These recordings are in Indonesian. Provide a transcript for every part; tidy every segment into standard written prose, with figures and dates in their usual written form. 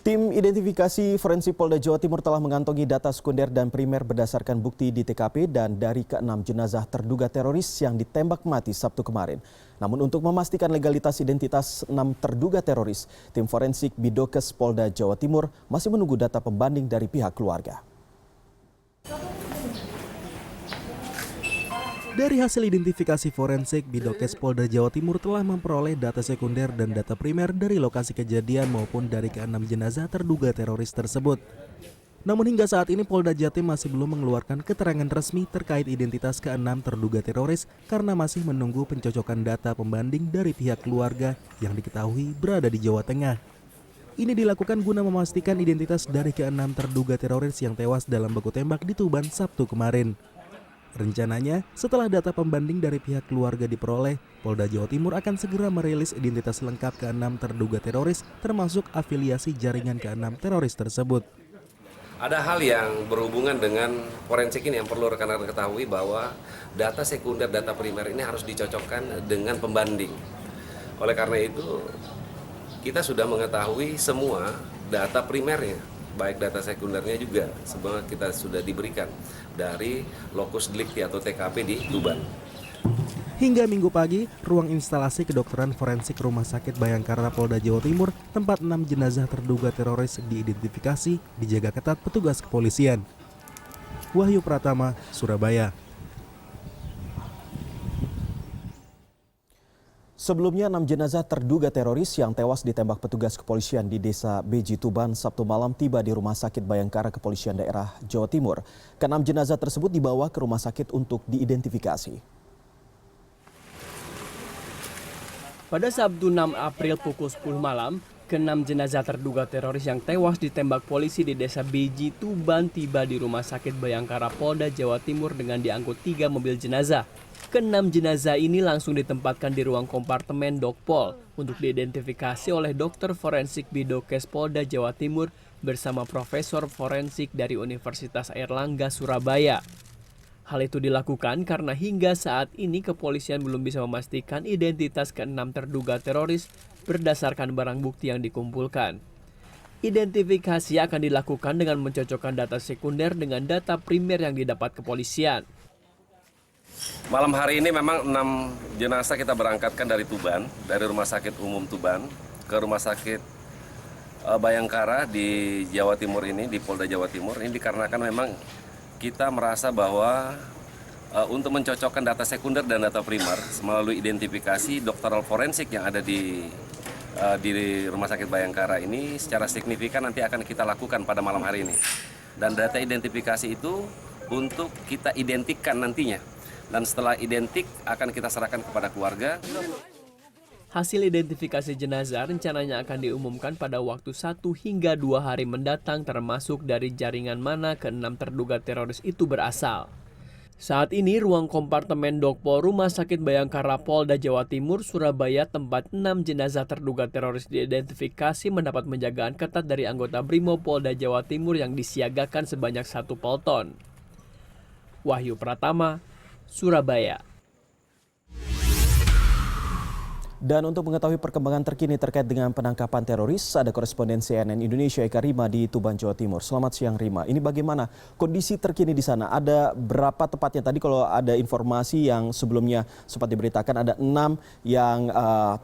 Tim identifikasi forensik Polda Jawa Timur telah mengantongi data sekunder dan primer berdasarkan bukti di TKP dan dari ke-6 jenazah terduga teroris yang ditembak mati Sabtu kemarin. Namun untuk memastikan legalitas identitas 6 terduga teroris, tim forensik Bidokes Polda Jawa Timur masih menunggu data pembanding dari pihak keluarga. Dari hasil identifikasi forensik, Bidokes Polda Jawa Timur telah memperoleh data sekunder dan data primer dari lokasi kejadian maupun dari ke-6 jenazah terduga teroris tersebut. Namun hingga saat ini Polda Jatim masih belum mengeluarkan keterangan resmi terkait identitas ke-6 terduga teroris karena masih menunggu pencocokan data pembanding dari pihak keluarga yang diketahui berada di Jawa Tengah. Ini dilakukan guna memastikan identitas dari ke-6 terduga teroris yang tewas dalam baku tembak di Tuban Sabtu kemarin. Rencananya, setelah data pembanding dari pihak keluarga diperoleh, Polda Jawa Timur akan segera merilis identitas lengkap ke-6 terduga teroris, termasuk afiliasi jaringan ke-6 teroris tersebut. Ada hal yang berhubungan dengan forensik ini yang perlu rekan-rekan ketahui bahwa data sekunder, data primer ini harus dicocokkan dengan pembanding. Oleh karena itu, kita sudah mengetahui semua data primernya, baik data sekundernya juga semua kita sudah diberikan dari lokus delikti atau TKP di Tuban. Hingga Minggu pagi, ruang instalasi kedokteran forensik Rumah Sakit Bayangkara Polda Jawa Timur tempat 6 jenazah terduga teroris diidentifikasi dijaga ketat petugas kepolisian. Wahyu Pratama, Surabaya. Sebelumnya 6 jenazah terduga teroris yang tewas ditembak petugas kepolisian di Desa Beji Tuban Sabtu malam tiba di Rumah Sakit Bayangkara Kepolisian Daerah Jawa Timur. Ke-6 jenazah tersebut dibawa ke rumah sakit untuk diidentifikasi. Pada Sabtu 6 April pukul 10 malam, ke-6 jenazah terduga teroris yang tewas ditembak polisi di Desa Beji Tuban tiba di Rumah Sakit Bayangkara Polda Jawa Timur dengan diangkut 3 mobil jenazah. Ke-6 jenazah ini langsung ditempatkan di ruang kompartemen Dokpol untuk diidentifikasi oleh dokter forensik Bidokes Polda Jawa Timur bersama profesor forensik dari Universitas Airlangga Surabaya. Hal itu dilakukan karena hingga saat ini kepolisian belum bisa memastikan identitas ke-6 terduga teroris berdasarkan barang bukti yang dikumpulkan. Identifikasi akan dilakukan dengan mencocokkan data sekunder dengan data primer yang didapat kepolisian. Malam hari ini memang 6 jenazah kita berangkatkan dari Tuban, dari Rumah Sakit Umum Tuban ke Rumah Sakit Bayangkara di Jawa Timur ini, di Polda Jawa Timur. Ini dikarenakan memang kita merasa bahwa untuk mencocokkan data sekunder dan data primer melalui identifikasi doktoral forensik yang ada di Rumah Sakit Bayangkara ini secara signifikan nanti akan kita lakukan pada malam hari ini. Dan data identifikasi itu untuk kita identikkan nantinya. Dan setelah identik akan kita serahkan kepada keluarga. Hasil identifikasi jenazah rencananya akan diumumkan pada waktu 1 hingga 2 hari mendatang termasuk dari jaringan mana ke-6 terduga teroris itu berasal. Saat ini ruang kompartemen Dokpol Rumah Sakit Bayangkara Polda Jawa Timur Surabaya tempat 6 jenazah terduga teroris diidentifikasi mendapat penjagaan ketat dari anggota Brimob Polda Jawa Timur yang disiagakan sebanyak 1 pelton. Wahyu Pratama, Surabaya. Dan untuk mengetahui perkembangan terkini terkait dengan penangkapan teroris, ada koresponden CNN Indonesia Eka Rima di Tuban, Jawa Timur. Selamat siang Rima. Ini bagaimana kondisi terkini di sana? Ada berapa tepatnya tadi kalau ada informasi yang sebelumnya sempat diberitakan ada 6 yang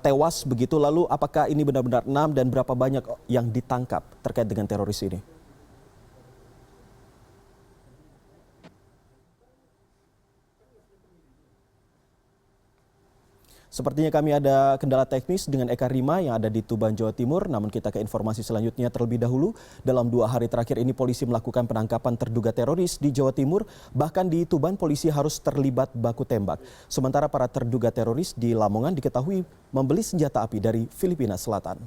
tewas begitu. Lalu apakah ini benar-benar 6 dan berapa banyak yang ditangkap terkait dengan teroris ini? Sepertinya kami ada kendala teknis dengan Eka Rima yang ada di Tuban, Jawa Timur. Namun kita ke informasi selanjutnya terlebih dahulu. Dalam 2 hari terakhir ini polisi melakukan penangkapan terduga teroris di Jawa Timur. Bahkan di Tuban polisi harus terlibat baku tembak. Sementara para terduga teroris di Lamongan diketahui membeli senjata api dari Filipina Selatan.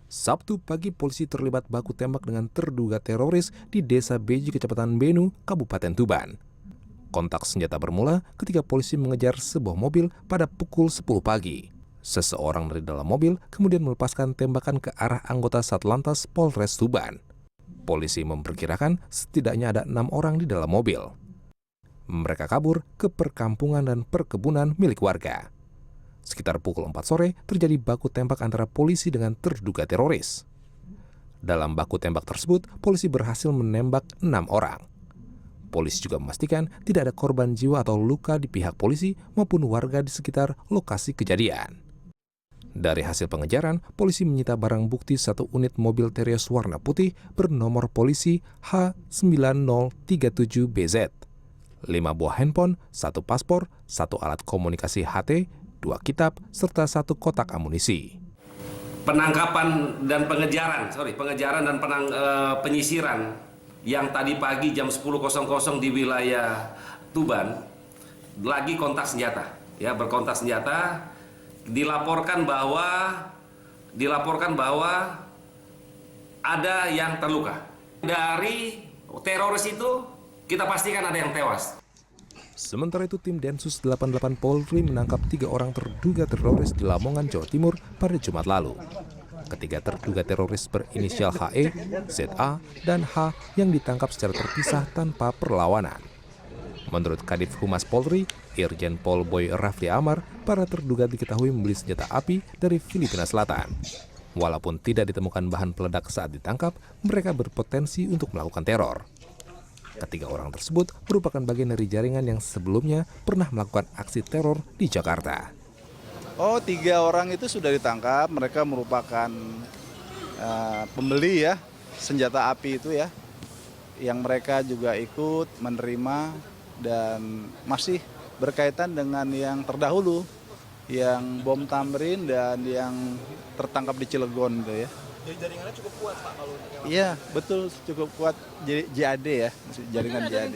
Sabtu pagi polisi terlibat baku tembak dengan terduga teroris di Desa Beji, Kecamatan Benu, Kabupaten Tuban. Kontak senjata bermula ketika polisi mengejar sebuah mobil pada pukul 10 pagi. Seseorang dari dalam mobil kemudian melepaskan tembakan ke arah anggota Satlantas Polres Tuban. Polisi memperkirakan setidaknya ada 6 orang di dalam mobil. Mereka kabur ke perkampungan dan perkebunan milik warga. Sekitar pukul 4 sore terjadi baku tembak antara polisi dengan terduga teroris. Dalam baku tembak tersebut, polisi berhasil menembak 6 orang. Polisi juga memastikan tidak ada korban jiwa atau luka di pihak polisi maupun warga di sekitar lokasi kejadian. Dari hasil pengejaran, polisi menyita barang bukti 1 unit mobil Terios warna putih bernomor polisi H9037BZ, 5 buah handphone, 1 paspor, 1 alat komunikasi HT, 2 kitab, serta 1 kotak amunisi. Penangkapan dan pengejaran dan penyisiran yang tadi pagi jam 10.00 di wilayah Tuban lagi kontak senjata, ya, berkontak senjata. Dilaporkan bahwa ada yang terluka. Dari teroris itu kita pastikan ada yang tewas. Sementara itu, tim Densus 88 Polri menangkap 3 orang terduga teroris di Lamongan, Jawa Timur pada Jumat lalu. Ketiga terduga teroris berinisial HE, ZA, dan H yang ditangkap secara terpisah tanpa perlawanan. Menurut Kadif Humas Polri, Irjen Pol Boy Rafli Amar, para terduga diketahui membeli senjata api dari Filipina Selatan. Walaupun tidak ditemukan bahan peledak saat ditangkap, mereka berpotensi untuk melakukan teror. Ketiga orang tersebut merupakan bagian dari jaringan yang sebelumnya pernah melakukan aksi teror di Jakarta. 3 orang itu sudah ditangkap. Mereka merupakan pembeli ya senjata api itu ya, yang mereka juga ikut menerima dan masih berkaitan dengan yang terdahulu, yang bom Tamrin dan yang tertangkap di Cilegon itu ya. Jadi jaringannya cukup kuat Pak kalau? Iya betul, cukup kuat. JAD ya, jaringan JAD.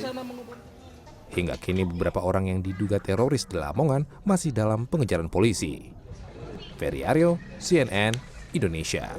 Hingga kini beberapa orang yang diduga teroris di Lamongan masih dalam pengejaran polisi. Ferry Aryo, CNN, Indonesia.